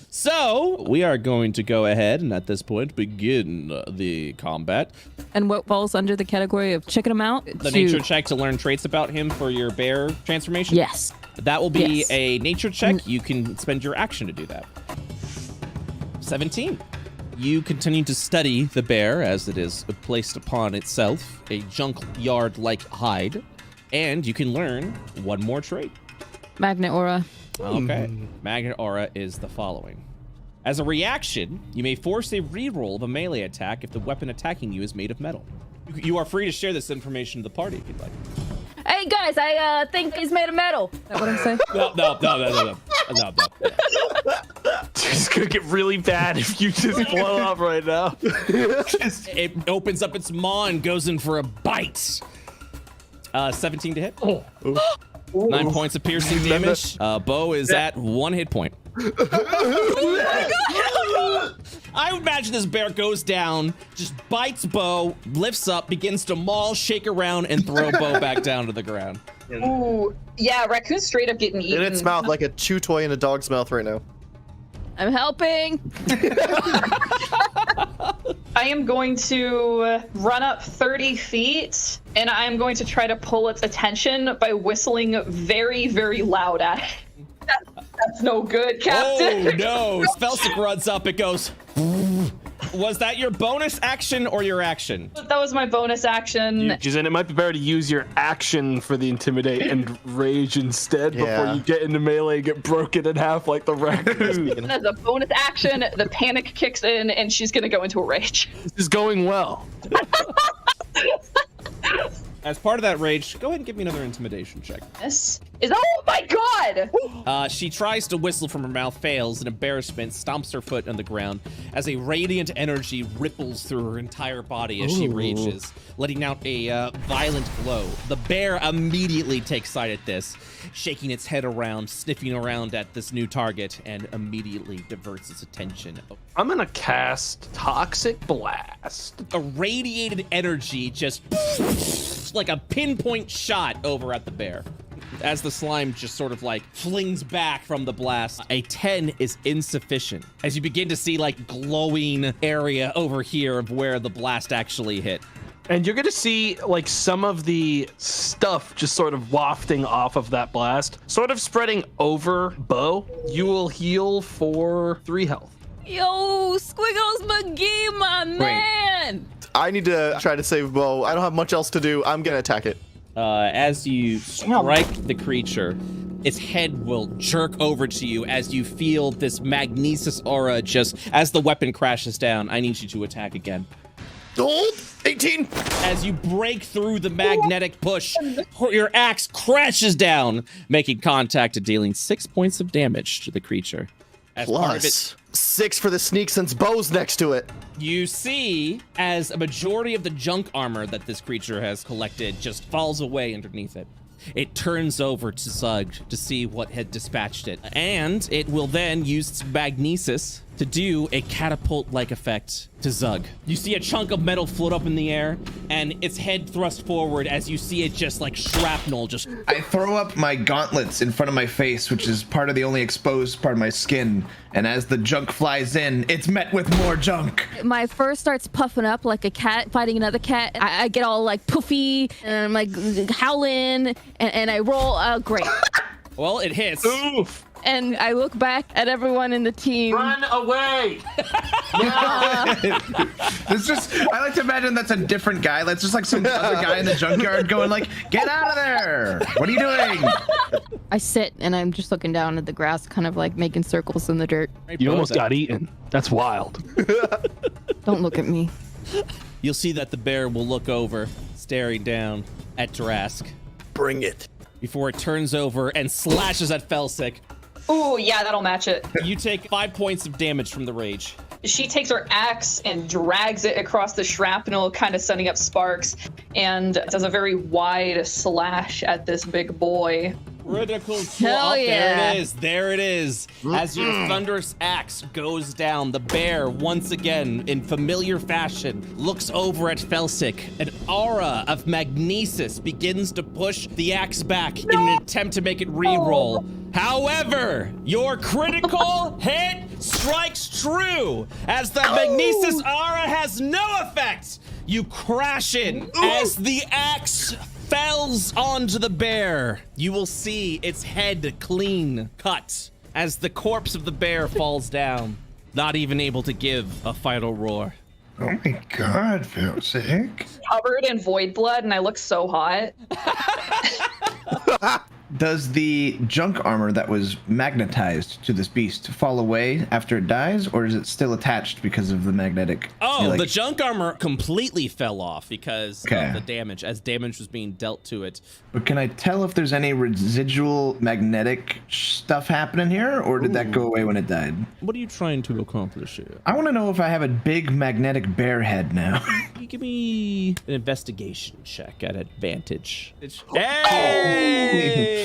So we are going to go ahead and at this point begin the combat. And what falls under the category of checking him out? The nature check to learn traits about him for your bear transformation? Yes. That will be a nature check. You can spend your action to do that. 17. You continue to study the bear as it is placed upon itself, a junkyard-like hide, and you can learn one more trait. Magnet aura. Okay. Magnet aura is the following. As a reaction, you may force a reroll of a melee attack if the weapon attacking you is made of metal. You are free to share this information to the party if you'd like. Hey guys, I think he's made of metal. Is that what I'm saying? No. It's gonna get really bad if you just blow up right now. It opens up its maw and goes in for a bite. 17 to hit. 9 points of piercing damage. Bo is at 1 hit point. I imagine this bear goes down, just bites Bo, lifts up, begins to maul, shake around, and throw Bo back down to the ground. Ooh, yeah, raccoon's straight up getting eaten. In its mouth, like a chew toy in a dog's mouth right now. I'm helping. I am going to run up 30 feet, and I'm going to try to pull its attention by whistling very, very loud at it. That's no good, Captain. Oh, no. Felsic runs up. It goes... Was that your bonus action or your action? That was my bonus action. And it might be better to use your action for the intimidate and rage instead before you get into melee and get broken in half like the raccoon. And as a bonus action, the panic kicks in, and she's going to go into a rage. This is going well. As part of that rage, go ahead and give me another intimidation check. This is, oh my god! She tries to whistle from her mouth, fails, in embarrassment, stomps her foot on the ground as a radiant energy ripples through her entire body as she rages, letting out a violent glow. The bear immediately takes sight at this, shaking its head around, sniffing around at this new target, and immediately diverts its attention. I'm gonna cast Toxic Blast. A radiated energy just like a pinpoint shot over at the bear. As the slime just sort of like flings back from the blast, a 10 is insufficient. As you begin to see like glowing area over here of where the blast actually hit. And you're gonna see like some of the stuff just sort of wafting off of that blast, sort of spreading over Bo. You will heal for 3 health. Yo, Squiggles McGee, my man. I need to try to save Bo. I don't have much else to do. I'm gonna attack it. As you strike the creature, its head will jerk over to you as you feel this Magnesis aura just, as the weapon crashes down. I need you to attack again. Gold, 18. As you break through the magnetic push, your axe crashes down, making contact and dealing 6 points of damage to the creature. As part of it, Plus 6 for the sneak since Bo's next to it. you see as a majority of the junk armor that this creature has collected just falls away underneath it. It turns over to Zug to see what had dispatched it, and it will then use its magnesis to do a catapult-like effect to Zug. You see a chunk of metal float up in the air, and its head thrust forward as you see it just like shrapnel just... I throw up my gauntlets in front of my face, which is part of the only exposed part of my skin. And as the junk flies in, it's met with more junk. My fur starts puffing up like a cat fighting another cat. I get all like puffy and I'm like howling and I roll great. Well, it hits. Oof! And I look back at everyone in the team. Run away! It's just, I like to imagine that's a different guy. That's just like some other guy in the junkyard going like, get out of there! What are you doing? I sit and I'm just looking down at the grass, kind of like making circles in the dirt. You almost got eaten. That's wild. Don't look at me. You'll see that the bear will look over, staring down at Drask, Bring it. before it turns over and slashes at Felsic. Ooh, yeah, that'll match it. You take 5 points of damage from the rage. She takes her axe and drags it across the shrapnel, kind of sending up sparks, and does a very wide slash at this big boy. Critical Hell yeah. There it is. There it is. As your thunderous axe goes down, the bear, once again, in familiar fashion, looks over at Felsic. An aura of magnesis begins to push the axe back in an attempt to make it re-roll. However, your critical hit strikes true as the Magnesis aura has no effect. You crash in as the axe fells onto the bear. You will see its head clean cut as the corpse of the bear falls down, not even able to give a final roar. Oh my god, feel sick. Covered in void blood, and I look so hot. Does the junk armor that was magnetized to this beast fall away after it dies, or is it still attached because of the magnetic? Oh, the junk armor completely fell off because Okay. of the damage, as damage was being dealt to it. But can I tell if there's any residual magnetic stuff happening here, or did that go away when it died? What are you trying to accomplish here? I want to know if I have a big magnetic bear head now. Can you give me an investigation check at advantage? Hey!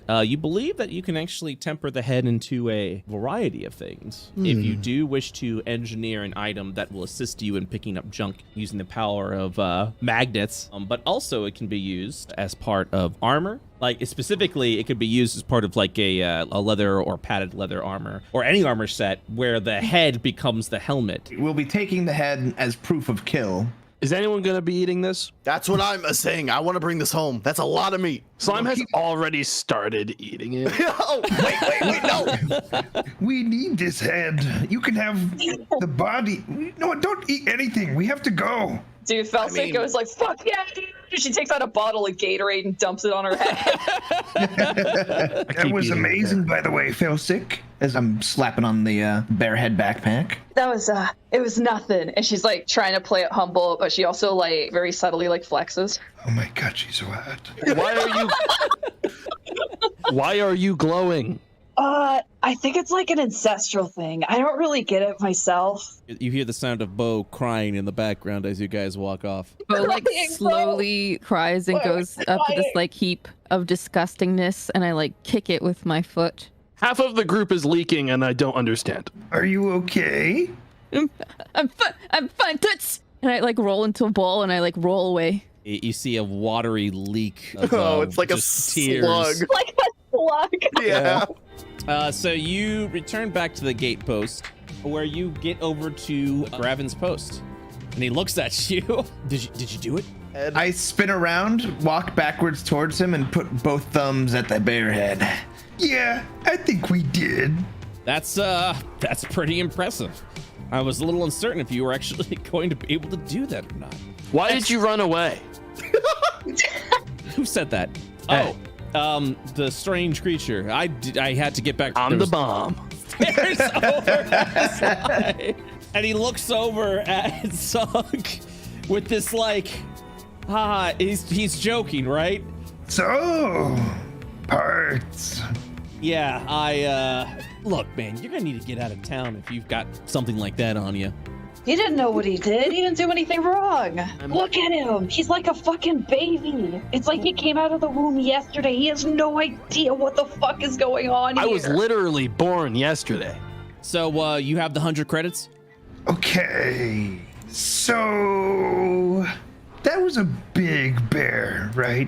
You believe that you can actually temper the head into a variety of things. If you do wish to engineer an item that will assist you in picking up junk using the power of magnets, but also it can be used as part of armor. Like specifically, it could be used as part of like a leather or padded leather armor, or any armor set where the head becomes the helmet. We'll be taking the head as proof of kill. Is anyone gonna be eating this? That's what I'm saying. I want to bring this home. That's a lot of meat. Slime has already started eating it. Oh, wait, no. We need this head. You can have the body. No, don't eat anything. We have to go. Dude, Felsic goes like, fuck yeah, dude. She takes out a bottle of Gatorade and dumps it on her head. That was amazing, by the way, Felsic. As I'm slapping on the bear head backpack. That was, it was nothing. And she's like trying to play it humble, but she also like very subtly like flexes. Oh my god, she's so hot. Why are you glowing? I think it's like an ancestral thing. I don't really get it myself. You hear the sound of Bo crying in the background as you guys walk off. Bo like slowly cries and goes up to this like heap of disgustingness, and I like kick it with my foot. Half of the group is leaking, and I don't understand. Are you okay? I'm fine, toots! And I like roll into a ball and I like roll away. You see a watery leak of It's like a just tears. slug. Like a slug. Yeah. So you return back to the gate post, where you get over to Gravin's post, and he looks at you. Did you do it? I spin around, walk backwards towards him, and put both thumbs at the bear head. Yeah, I think we did. That's pretty impressive. I was a little uncertain if you were actually going to be able to do that or not. Why did you run away? Who said that? Hey. Oh, the strange creature. I had to get back. I'm the bomb. There's over his side. And he looks over at Sug with this like, he's joking, right? So, parts. Yeah, look, man, you're gonna need to get out of town if you've got something like that on you. He didn't know what he did. He didn't do anything wrong. Look at him. He's like a fucking baby. It's like he came out of the womb yesterday. He has no idea what the fuck is going on here. I was literally born yesterday. So, you have the 100 credits? Okay, so that was a big bear, right?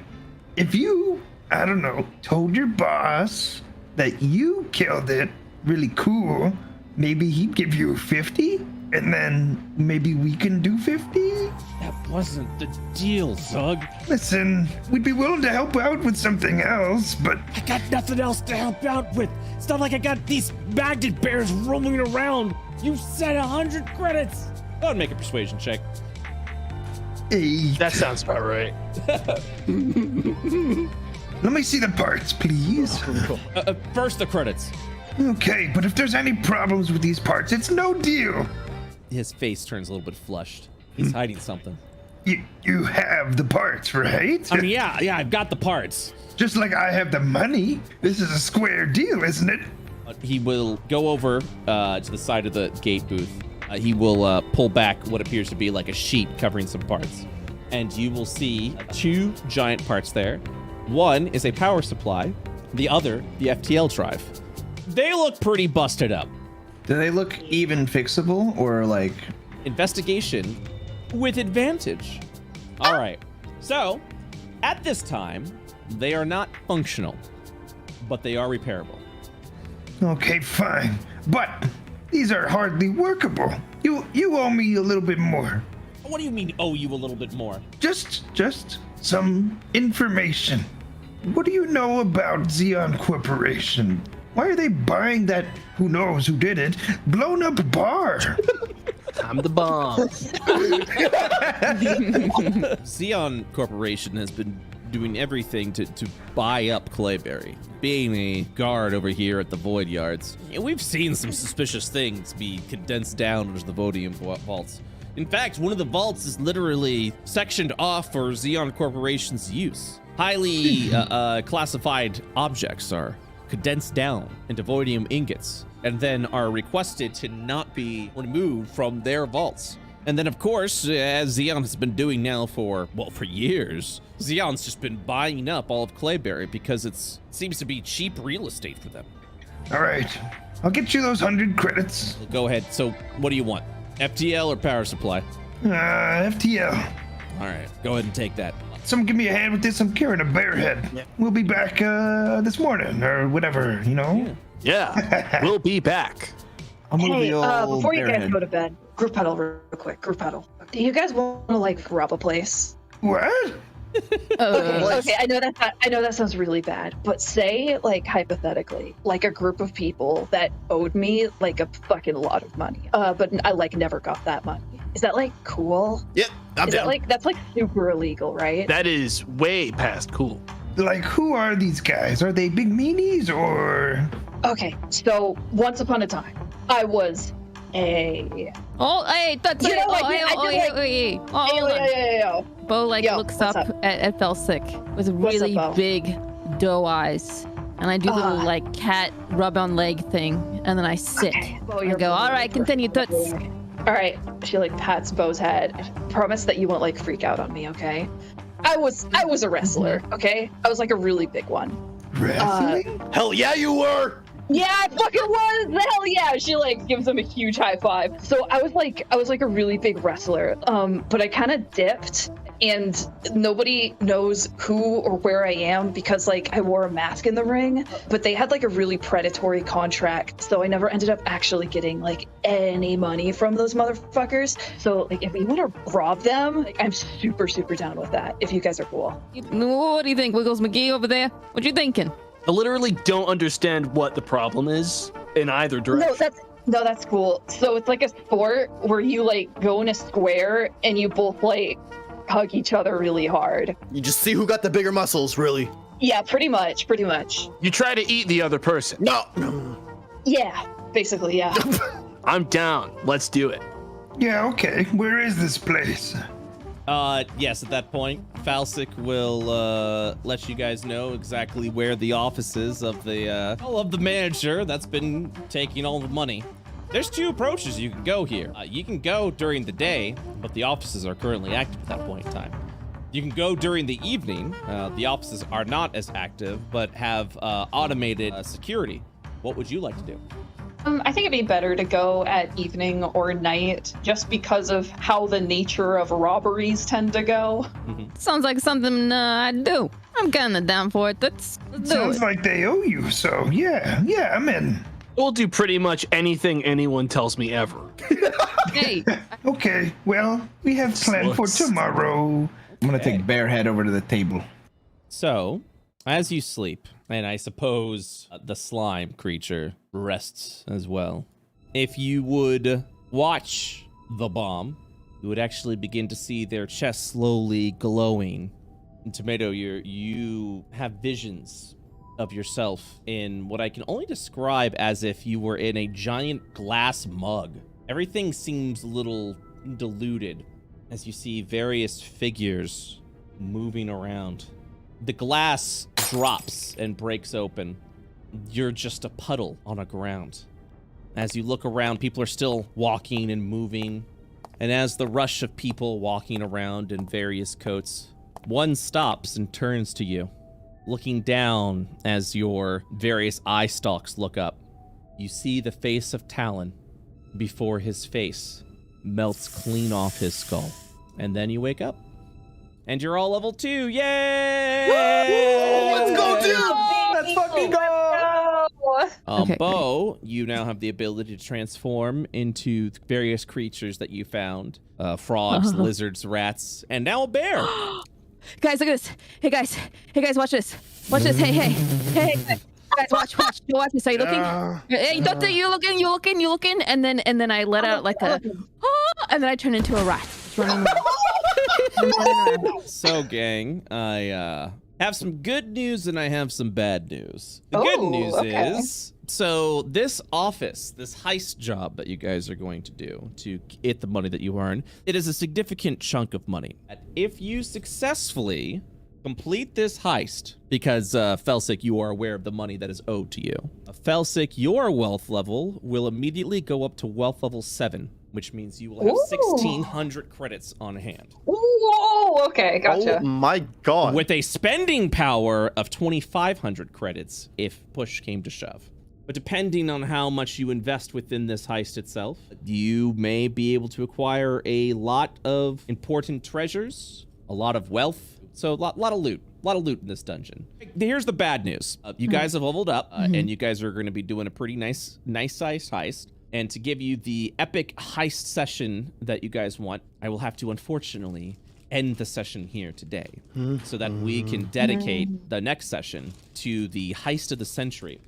If you, I don't know, told your boss that you killed it, really cool, maybe he'd give you 50, and then maybe we can do 50? That wasn't the deal, Zug. Listen, we'd be willing to help out with something else, but I got nothing else to help out with. It's not like I got these magnet bears roaming around. You said 100 credits. Go ahead and make a persuasion check. 8. That sounds about right. Let me see the parts, please. First, the credits. Okay, but if there's any problems with these parts, it's no deal. His face turns a little bit flushed. He's hiding something. You have the parts, right? I mean, yeah, I've got the parts. Just like I have the money. This is a square deal, isn't it? He will go over to the side of the gate booth. He will pull back what appears to be like a sheet covering some parts. And you will see 2 giant parts there. One is a power supply. The other, the FTL drive. They look pretty busted up. Do they look even fixable, or like... Investigation with advantage. All right. So, at this time, they are not functional, but they are repairable. Okay, fine. But These are hardly workable. You owe me a little bit more. What do you mean owe you a little bit more? Just some information. What do you know about Xeon Corporation? Why are they buying that, who knows who did it, blown up bar? I'm the bomb. Xeon Corporation has been doing everything to buy up Clayberry, being a guard over here at the Void Yards. We've seen some suspicious things be condensed down into the Vodium vaults. In fact, one of the vaults is literally sectioned off for Xeon Corporation's use. Highly classified objects are condensed down into Voidium ingots and then are requested to not be removed from their vaults. And then, of course, as Xeon has been doing now for years, Xeon's just been buying up all of Clayberry because it seems to be cheap real estate for them. All right, I'll get you those 100 credits. Go ahead. So what do you want? FTL or power supply? FTL. All right, go ahead and take that. Someone give me a hand with this. I'm carrying a bear head. Yeah. We'll be back this morning or whatever, you know? Yeah, we'll be back. I'll move Hey, the old before you guys bearhead. go to bed, group huddle real quick, group huddle. Do you guys want to like rob a place? What? Okay, I know that sounds really bad, but say like hypothetically, like a group of people that owed me like a fucking lot of money, but I like never got that money. Is that like cool? Yep, I'm Is that down. like that's like super illegal, right? That is way past cool. Like, who are these guys? Are they big meanies or? Okay, so once upon a time, I was a. Oh, hey, that's You it. know, Oh, like, hey, I oh, did, hey, like- hey, oh, hold on. Yo. Bo like Yo, looks what's up up? at Felsick with What's up, really Bo? big doe eyes. And I do the little like cat rub on leg thing, and then I sit. Bo, I you're go, all bullying right, me. continue, Toots. All right. She like pats Bo's head. I promise that you won't like freak out on me, okay? I was a wrestler, okay? I was like a really big one. Wrestling? Hell yeah, you were. Yeah, I fucking was. The hell yeah. She like gives him a huge high five. So I was like a really big wrestler. But I kind of dipped and nobody knows who or where I am because like I wore a mask in the ring, but they had like a really predatory contract. So I never ended up actually getting like any money from those motherfuckers. So like if we want to rob them, like, I'm super, super down with that. If you guys are cool. What do you think, Wiggles McGee over there? What you thinking? I literally don't understand what the problem is in either direction. No, that's cool. So it's like a sport where you like go in a square and you both like hug each other really hard. You just see who got the bigger muscles, really. Yeah, pretty much. You try to eat the other person. No. Yeah, basically, yeah. I'm down. Let's do it. Yeah, okay. Where is this place? Yes, at that point, Falsic will let you guys know exactly where the office is of the manager that's been taking all the money. There's two approaches you can go here. You can go during the day, but the offices are currently active at that point in time. You can go during the evening. The offices are not as active, but have automated security. What would you like to do? I think it'd be better to go at evening or night just because of how the nature of robberies tend to go. Sounds like something I'd do. I'm kind of down for it. Let's do Sounds it. like they owe you, so yeah, I'm in. We'll do pretty much anything anyone tells me ever. Hey, Okay, well, we have planned for Sluts. tomorrow. I'm gonna take Bearhead over to the table. So, as you sleep, and I suppose the slime creature rests as well, if you would watch the bomb, you would actually begin to see their chest slowly glowing. And Tomato, you have visions of yourself in what I can only describe as if you were in a giant glass mug. Everything seems a little diluted as you see various figures moving around. The glass drops and breaks open. You're just a puddle on a ground. As you look around, people are still walking and moving. And as the rush of people walking around in various coats, one stops and turns to you. Looking down as your various eye stalks look up, you see the face of Talon before his face melts clean off his skull. And then you wake up. And you're all level 2. Yay! Let's go, dude! Let's fucking go! Okay, Bo, you now have the ability to transform into various creatures that you found. Frogs, lizards, rats, and now a bear. Guys, look at this. Hey guys, watch this. Watch this. Hey. Guys, watch this. Are you looking? Hey, Doctor, you looking? And then I let out like a, and then I turn into a rat. Just running around. So, gang, I have some good news and I have some bad news. The good news is, so this office, this heist job that you guys are going to do to get the money that you earn, it is a significant chunk of money. If you successfully complete this heist, because Felsic, you are aware of the money that is owed to you. Felsic, your wealth level will immediately go up to wealth level 7, which means you will have 1,600 credits on hand. Whoa, okay, gotcha. Oh my god. With a spending power of 2,500 credits if push came to shove. But depending on how much you invest within this heist itself, you may be able to acquire a lot of important treasures, a lot of wealth, so a lot of loot. A lot of loot in this dungeon. Here's the bad news. You guys have leveled up, and you guys are going to be doing a pretty nice sized heist. And to give you the epic heist session that you guys want, I will have to unfortunately end the session here today so that we can dedicate the next session to the heist of the century.